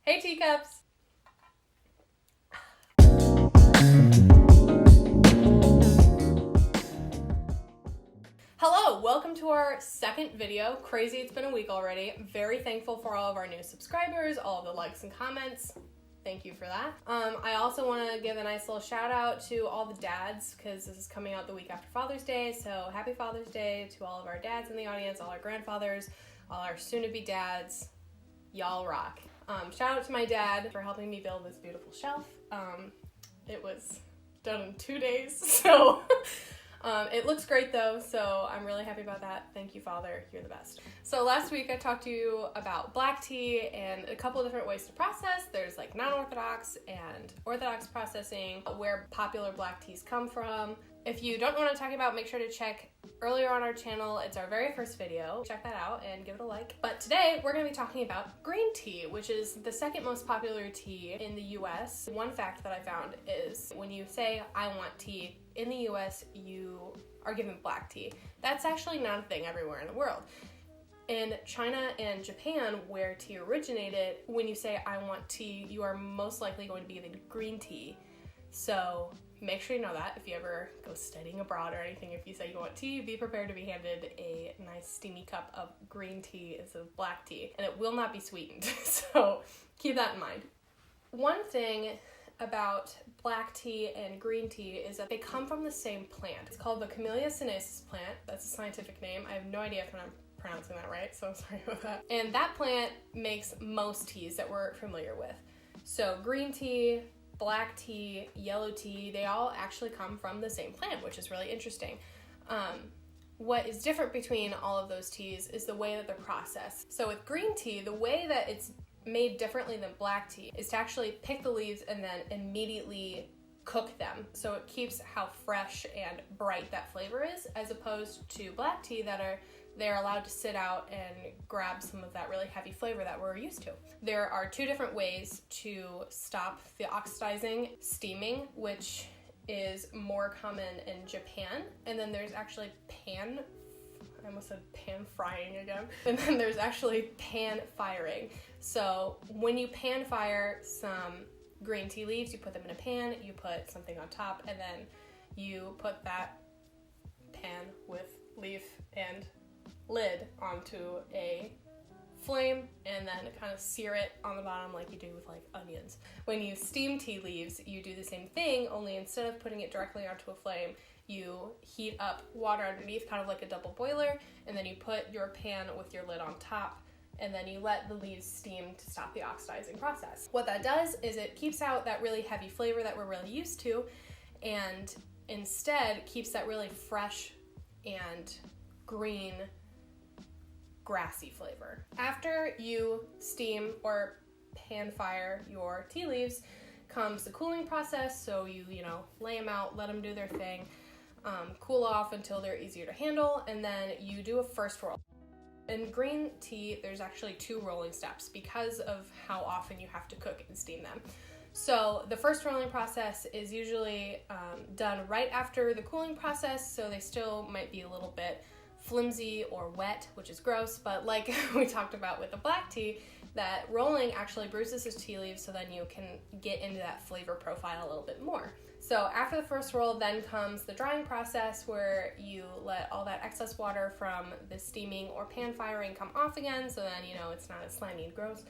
Hey Teacups! Hello, welcome to our second video. Crazy, it's been a week already. Very thankful for all of our new subscribers, all of the likes and comments. Thank you for that. I also want to give a nice little shout out to all the dads because this is coming out the week after Father's Day. So happy Father's Day to all of our dads in the audience, all our grandfathers, all our soon-to-be dads. Y'all rock. Shout out to my dad for helping me build this beautiful shelf. It was done in 2 days, so it looks great though, so I'm really happy about that. Thank you, Father. You're the best. So last week I talked to you about black tea and a couple different ways to process. There's like non-orthodox and orthodox processing, where popular black teas come from. If you don't know what I'm talking about, make sure to check earlier on our channel. It's our very first video. Check that out and give it a like. But today we're going to be talking about green tea, which is the second most popular tea in the US. One fact that I found is when you say, I want tea, in the US, you are given black tea. That's actually not a thing everywhere in the world. In China and Japan, where tea originated, when you say, I want tea, you are most likely going to be given green tea. So make sure you know that if you ever go studying abroad or anything, if you say you want tea, be prepared to be handed a nice steamy cup of green tea instead of black tea, and it will not be sweetened. So keep that in mind. One thing about black tea and green tea is that they come from the same plant. It's called the Camellia sinensis plant. That's a scientific name. I have no idea if I'm pronouncing that right, so I'm sorry about that. And that plant makes most teas that we're familiar with. So green tea, black tea, yellow tea, they all actually come from the same plant, which is really interesting. What is different between all of those teas is the way that they're processed. So with green tea, the way that it's made differently than black tea is to actually pick the leaves and then immediately cook them. So it keeps how fresh and bright that flavor is, as opposed to black tea they're allowed to sit out and grab some of that really heavy flavor that we're used to. There are two different ways to stop the oxidizing: steaming, which is more common in Japan, and then there's actually pan frying again. And then there's actually pan firing. So when you pan fire some green tea leaves, you put them in a pan, you put something on top, and then you put that pan with leaf and lid onto a flame and then kind of sear it on the bottom like you do with like onions. When you steam tea leaves, you do the same thing, only instead of putting it directly onto a flame, you heat up water underneath, kind of like a double boiler, and then you put your pan with your lid on top, and then you let the leaves steam to stop the oxidizing process. What that does is it keeps out that really heavy flavor that we're really used to, and instead keeps that really fresh and green, grassy flavor. After you steam or pan fire your tea leaves comes the cooling process. So you lay them out, let them do their thing, cool off until they're easier to handle, and then you do a first roll. In green tea, there's actually 2 rolling steps because of how often you have to cook and steam them. So the first rolling process is usually done right after the cooling process, so they still might be a little bit flimsy or wet, which is gross, but like we talked about with the black tea, that rolling actually bruises the tea leaves, so then you can get into that flavor profile a little bit more. So after the first roll, then comes the drying process, where you let all that excess water from the steaming or pan firing come off again, so then it's not as slimy and gross.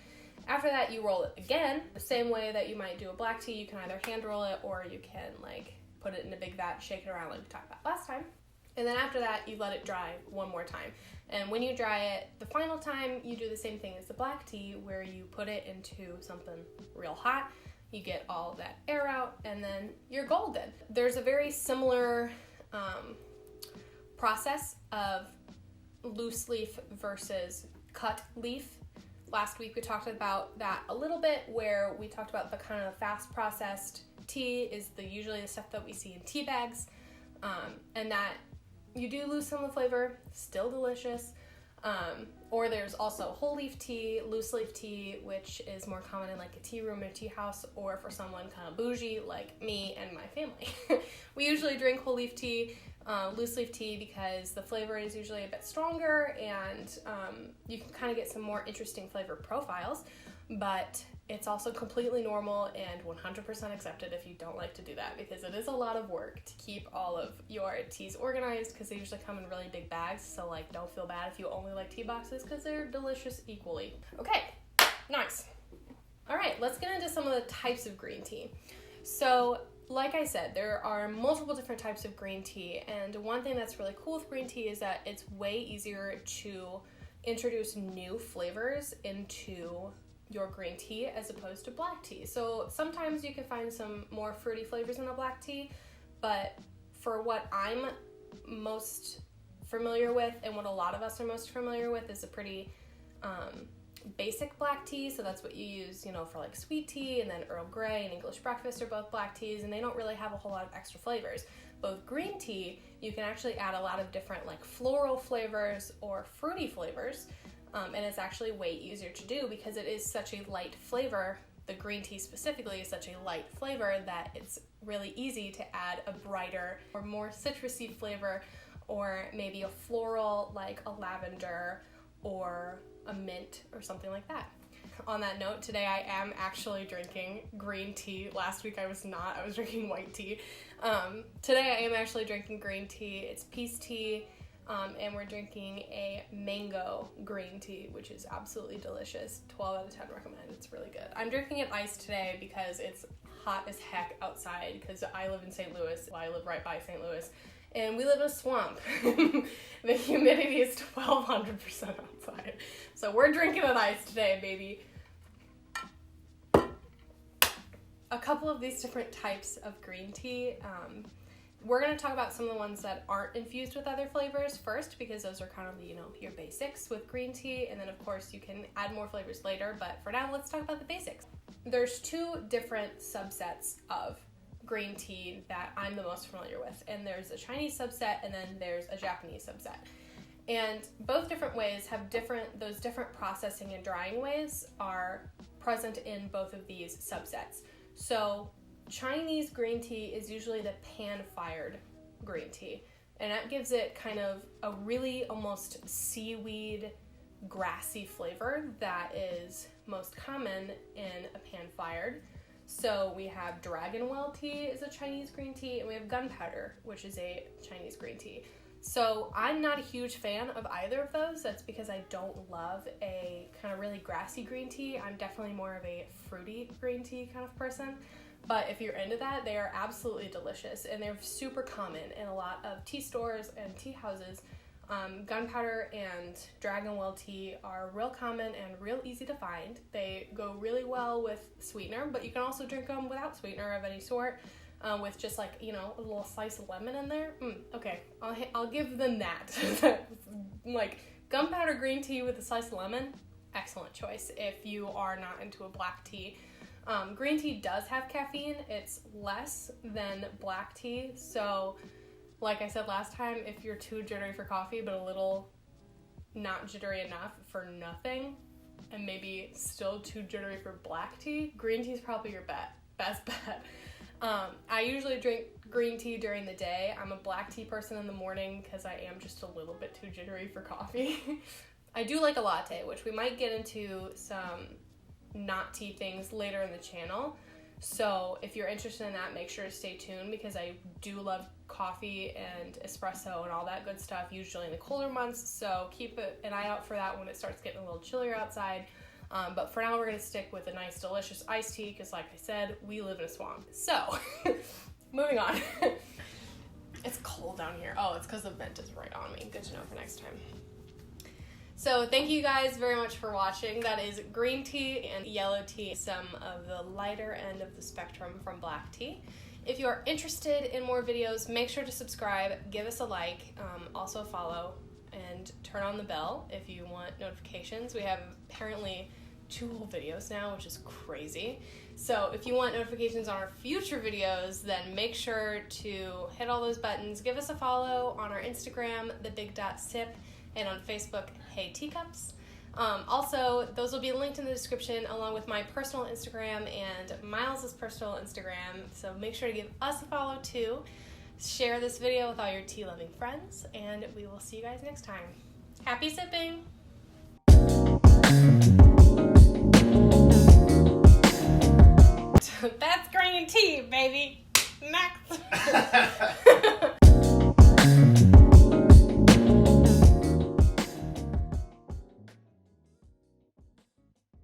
After that, you roll it again, the same way that you might do a black tea. You can either hand roll it, or you can like put it in a big vat, shake it around like we talked about last time. And then after that, you let it dry one more time. And when you dry it the final time, you do the same thing as the black tea, where you put it into something real hot, you get all that air out, and then you're golden. There's a very similar process of loose leaf versus cut leaf. Last week we talked about that a little bit, where we talked about the kind of fast processed tea is usually the stuff that we see in tea bags, and that you do lose some of the flavor, still delicious. Or there's also whole leaf tea, loose leaf tea, which is more common in like a tea room or tea house, or for someone kind of bougie like me and my family. We usually drink whole leaf tea, loose leaf tea, because the flavor is usually a bit stronger, and you can kind of get some more interesting flavor profiles. but it's also completely normal and 100% accepted if you don't like to do that, because it is a lot of work to keep all of your teas organized, because they usually come in really big bags. So like, don't feel bad if you only like tea boxes, because they're delicious equally. Okay, nice. All right, let's get into some of the types of green tea. So like I said, there are multiple different types of green tea, and one thing that's really cool with green tea is that it's way easier to introduce new flavors into your green tea as opposed to black tea. So sometimes you can find some more fruity flavors in a black tea, but for what I'm most familiar with and what a lot of us are most familiar with is a pretty basic black tea. So that's what you use, you know, for like sweet tea, and then Earl Grey and English breakfast are both black teas, and they don't really have a whole lot of extra flavors. Both green tea, you can actually add a lot of different like floral flavors or fruity flavors. And it's actually way easier to do because it is such a light flavor. The green tea specifically is such a light flavor that it's really easy to add a brighter or more citrusy flavor, or maybe a floral like a lavender or a mint or something like that. On that note, today I am actually drinking green tea. Last week I was not. I was drinking white tea. Today I am actually drinking green tea. It's peace tea. And we're drinking a mango green tea, which is absolutely delicious. 12 out of 10 recommend. It's really good. I'm drinking it iced today because it's hot as heck outside, because I live in St. Louis. Well, I live right by St. Louis, and we live in a swamp. The humidity is 1,200% outside. So we're drinking it iced today, baby. A couple of these different types of green tea. We're going to talk about some of the ones that aren't infused with other flavors first, because those are kind of, you know, your basics with green tea. And then of course you can add more flavors later, but for now let's talk about the basics. There's two different subsets of green tea that I'm the most familiar with. And there's a Chinese subset, and then there's a Japanese subset. And both different ways have those different processing and drying ways are present in both of these subsets. So Chinese green tea is usually the pan-fired green tea, and that gives it kind of a really almost seaweed, grassy flavor that is most common in a pan-fired. So we have Dragon Well tea is a Chinese green tea, and we have Gunpowder, which is a Chinese green tea. So I'm not a huge fan of either of those. That's because I don't love a kind of really grassy green tea. I'm definitely more of a fruity green tea kind of person. But if you're into that, they are absolutely delicious, and they're super common in a lot of tea stores and tea houses. Gunpowder and Dragon Well tea are real common and real easy to find. They go really well with sweetener, but you can also drink them without sweetener of any sort, with just like, you know, a little slice of lemon in there. Okay, I'll give them that. Like Gunpowder green tea with a slice of lemon, excellent choice if you are not into a black tea. Green tea does have caffeine. It's less than black tea. So, like I said last time, if you're too jittery for coffee, but a little not jittery enough for nothing, and maybe still too jittery for black tea, green tea is probably your best bet. I usually drink green tea during the day. I'm a black tea person in the morning because I am just a little bit too jittery for coffee. I do like a latte, which we might get into some not tea things later in the channel. So if you're interested in that, make sure to stay tuned, because I do love coffee and espresso and all that good stuff, usually in the colder months. So keep an eye out for that when it starts getting a little chillier outside. But for now, we're going to stick with a nice, delicious iced tea, because like I said, we live in a swamp. So, moving on. It's cold down here. Oh, it's because the vent is right on me. Good to know for next time. So thank you guys very much for watching. That is green tea and yellow tea, some of the lighter end of the spectrum from black tea. If you are interested in more videos, make sure to subscribe, give us a like, also follow, and turn on the bell if you want notifications. We have apparently 2 whole videos now, which is crazy. So if you want notifications on our future videos, then make sure to hit all those buttons. Give us a follow on our Instagram, thebig.sip, and on Facebook, Hey Teacups. Also, those will be linked in the description, along with my personal Instagram and Miles' personal Instagram. So make sure to give us a follow too. Share this video with all your tea-loving friends, and we will see you guys next time. Happy sipping! green tea, baby. Next.